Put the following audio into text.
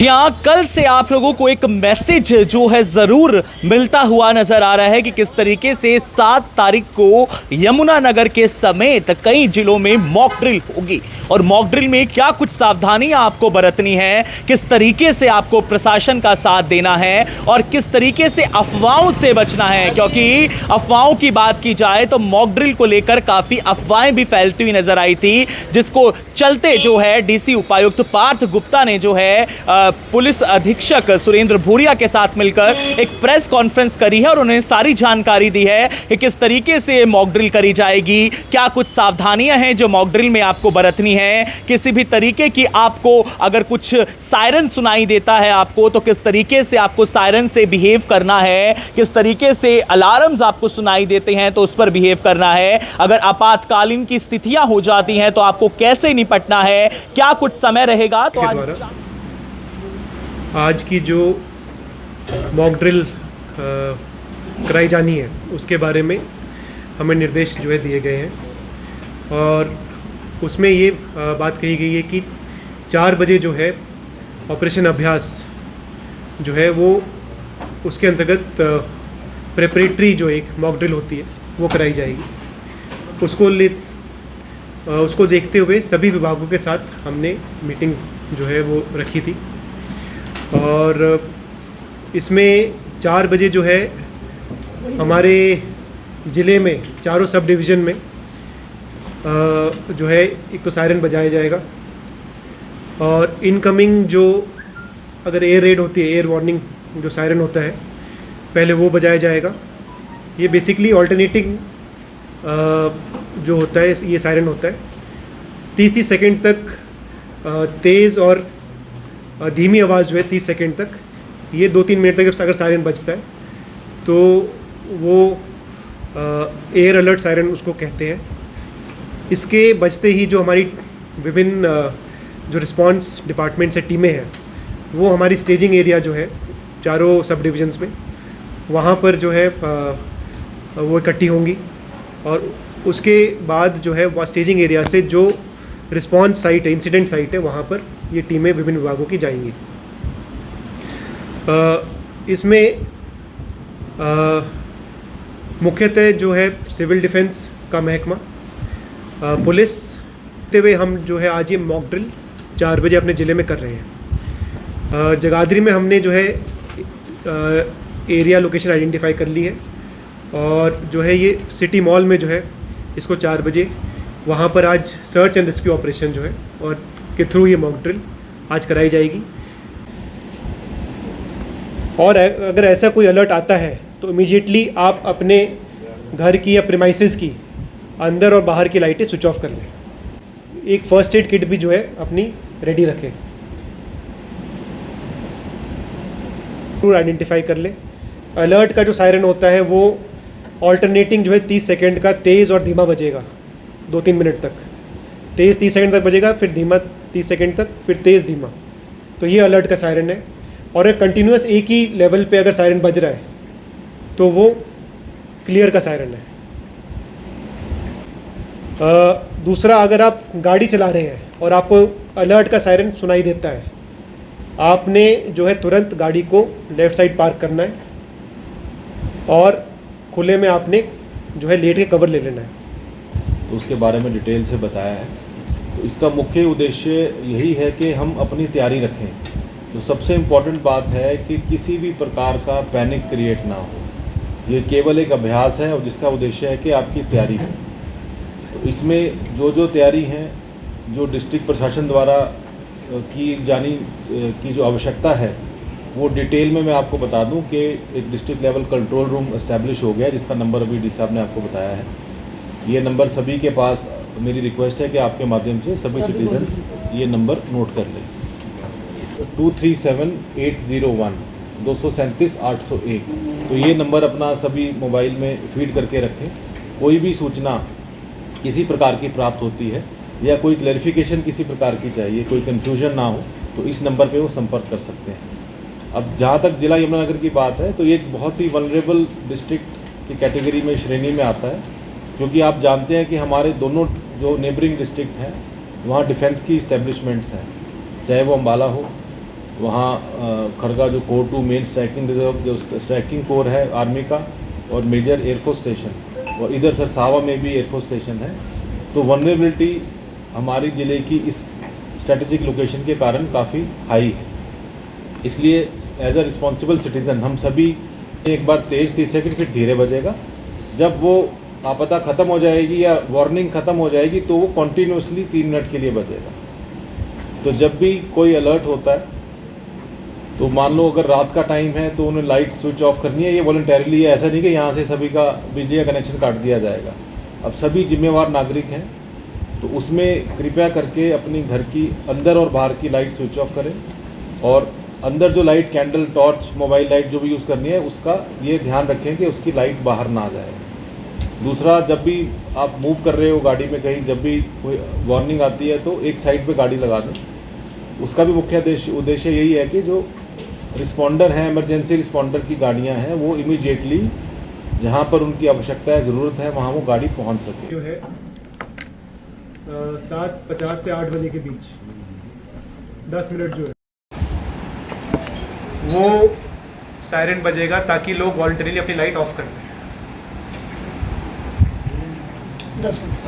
यहाँ कल से आप लोगों को एक मैसेज जो है जरूर मिलता हुआ नजर आ रहा है कि किस तरीके से 7 तारीख को यमुनानगर के समेत कई जिलों में मॉक ड्रिल होगी और मॉक ड्रिल में क्या कुछ सावधानियां आपको बरतनी है, किस तरीके से आपको प्रशासन का साथ देना है और किस तरीके से अफवाहों से बचना है। क्योंकि अफवाहों की बात की जाए तो मॉक ड्रिल को लेकर काफी अफवाहें भी फैलती हुई नजर आई थी, जिसको चलते जो है डीसी उपायुक्त पार्थ गुप्ता ने जो है पुलिस अधीक्षक सुरेंद्र भूरिया के साथ मिलकर एक प्रेस कॉन्फ्रेंस करी है और उन्हें सारी जानकारी दी है कि किस तरीके से मॉक ड्रिल करी जाएगी, क्या कुछ सावधानियां हैं जो मॉक ड्रिल में आपको बरतनी है, किसी भी तरीके की आपको अगर कुछ सायरन सुनाई देता है आपको तो किस तरीके से आपको सायरन से बिहेव करना है, किस तरीके से अलार्म्स आपको सुनाई देते हैं तो उस पर बिहेव करना है, अगर आपातकालीन की स्थितियां हो जाती हैं तो आपको कैसे निपटना है, क्या कुछ समय रहेगा। तो आज की जो मॉक ड्रिल कराई जानी है उसके बारे में हमें निर्देश जो है दिए गए हैं और उसमें ये बात कही गई है कि 4 बजे जो है ऑपरेशन अभ्यास जो है वो उसके अंतर्गत प्रेपरेटरी जो एक मॉक ड्रिल होती है वो कराई जाएगी। उसको देखते हुए सभी विभागों के साथ हमने मीटिंग जो है वो रखी थी और इसमें 4 बजे जो है हमारे ज़िले में चारों सब डिवीज़न में जो है एक तो सायरन बजाया जाएगा और इनकमिंग जो अगर एयर रेड होती है, एयर वार्निंग जो सायरन होता है पहले वो बजाया जाएगा। ये बेसिकली ऑल्टरनेटिंग जो होता है ये सायरन होता है। 30-30 सेकेंड तक तेज़ और धीमी आवाज़ जो है 30 सेकेंड तक, ये 2-3 मिनट तक अगर सायरन बजता है तो वो एयर अलर्ट सायरन उसको कहते हैं। इसके बजते ही जो हमारी विभिन्न जो रिस्पांस डिपार्टमेंट से टीमें हैं वो हमारी स्टेजिंग एरिया जो है चारों सब डिविजन्स में वहाँ पर जो है वो इकट्ठी होंगी और उसके बाद जो है वह स्टेजिंग एरिया से जो रिस्पांस साइट है, इंसिडेंट साइट है, वहाँ पर ये टीमें विभिन्न विभागों की जाएंगी। इसमें मुख्यतः जो है सिविल डिफेंस का महकमा, पुलिस ते हुए हम जो है आज ये मॉक ड्रिल 4 बजे अपने ज़िले में कर रहे हैं। जगाधरी में हमने जो है एरिया लोकेशन आइडेंटिफाई कर ली है और जो है ये सिटी मॉल में जो है इसको 4 बजे वहाँ पर आज सर्च एंड रेस्क्यू ऑपरेशन जो है और के थ्रू ये मॉक ड्रिल आज कराई जाएगी। और अगर ऐसा कोई अलर्ट आता है तो इमीडिएटली आप अपने घर की या प्रीमाइसेस की अंदर और बाहर की लाइटें स्विच ऑफ कर लें। एक फ़र्स्ट एड किट भी जो है अपनी रेडी रखें, जरूर आइडेंटिफाई कर लें। अलर्ट का जो सायरन होता है वो ऑल्टरनेटिंग जो है 30 सेकेंड का तेज़ और धीमा बजेगा 2-3 मिनट तक। तेज़ 30 सेकंड तक बजेगा, फिर धीमा 30 सेकंड तक, फिर तेज़ धीमा। तो ये अलर्ट का सायरन है और एक कंटिन्यूस एक ही लेवल पे अगर सायरन बज रहा है तो वो क्लियर का सायरन है। दूसरा, अगर आप गाड़ी चला रहे हैं और आपको अलर्ट का सायरन सुनाई देता है, आपने जो है तुरंत गाड़ी को लेफ़्ट साइड पार्क करना है और खुले में आपने जो है लेट के कवर ले लेना है। तो उसके बारे में डिटेल से बताया है। तो इसका मुख्य उद्देश्य यही है कि हम अपनी तैयारी रखें। तो सबसे इम्पॉर्टेंट बात है कि किसी भी प्रकार का पैनिक क्रिएट ना हो। ये केवल एक अभ्यास है और जिसका उद्देश्य है कि आपकी तैयारी हो। तो इसमें जो तैयारी हैं, जो डिस्ट्रिक्ट प्रशासन द्वारा की जानी की जो आवश्यकता है वो डिटेल में मैं आपको बता दूं कि एक district level control room establish हो गया जिसका नंबर अभी डी साहब ने आपको बताया है। ये नंबर सभी के पास, मेरी रिक्वेस्ट है कि आपके माध्यम से सभी सिटीजन्स ये नंबर नोट कर लें। 237801 237-801। तो ये नंबर अपना सभी मोबाइल में फीड करके रखें। कोई भी सूचना किसी प्रकार की प्राप्त होती है या कोई क्लैरिफिकेशन किसी प्रकार की चाहिए, कोई कन्फ्यूजन ना हो तो इस नंबर पे वो संपर्क कर सकते हैं। अब जहाँ तक जिला यमुनानगर की बात है तो ये एक बहुत ही वनरेबल डिस्ट्रिक्ट की कैटेगरी में, श्रेणी में आता है, क्योंकि आप जानते हैं कि हमारे दोनों जो नेबरिंग डिस्ट्रिक्ट हैं वहाँ डिफेंस की इस्टेब्लिशमेंट्स हैं, चाहे वो अम्बाला हो वहाँ खरगा जो कोर 2 मेन स्ट्राइकिंग रिजर्व जो स्ट्राइकिंग कोर है आर्मी का, और मेजर एयरफोर्स स्टेशन, और इधर सरसावा में भी एयरफोर्स स्टेशन है। तो वनरेबिलिटी हमारी ज़िले की इस स्ट्रेटेजिक लोकेशन के कारण काफ़ी हाई है। इसलिए एज अ रिस्पॉन्सिबल सिटीज़न हम सभी एक बार तेज़ 30 सेकंड फिर धीरे बजेगा। जब वो आपदा ख़त्म हो जाएगी या वार्निंग ख़त्म हो जाएगी तो वो कॉन्टीन्यूसली 3 मिनट के लिए बजेगा। तो जब भी कोई अलर्ट होता है तो मान लो अगर रात का टाइम है तो उन्हें लाइट स्विच ऑफ करनी है, ये वॉलंटरीली है, ऐसा नहीं कि यहाँ से सभी का बिजली का कनेक्शन काट दिया जाएगा। अब सभी जिम्मेवार नागरिक हैं तो उसमें कृपया करके अपनी घर की अंदर और बाहर की लाइट स्विच ऑफ करें, और अंदर जो light candle, torch, mobile light जो भी यूज़ करनी है उसका ये ध्यान रखें कि उसकी लाइट बाहर ना जाए। दूसरा, जब भी आप मूव कर रहे हो गाड़ी में कहीं, जब भी कोई वार्निंग आती है तो एक साइड पे गाड़ी लगा दें। उसका भी मुख्य उद्देश्य यही है कि जो रिस्पॉन्डर हैं, इमरजेंसी रिस्पॉन्डर की गाड़ियां हैं, वो इमीडिएटली जहां पर उनकी आवश्यकता है, ज़रूरत है, वहां वो गाड़ी पहुंच सके। जो है 7:50 से 8 बजे के बीच 10 मिनट जो है वो सायरन बजेगा ताकि लोग वॉलंटरीली अपनी लाइट ऑफ कर दें। 10 मिनट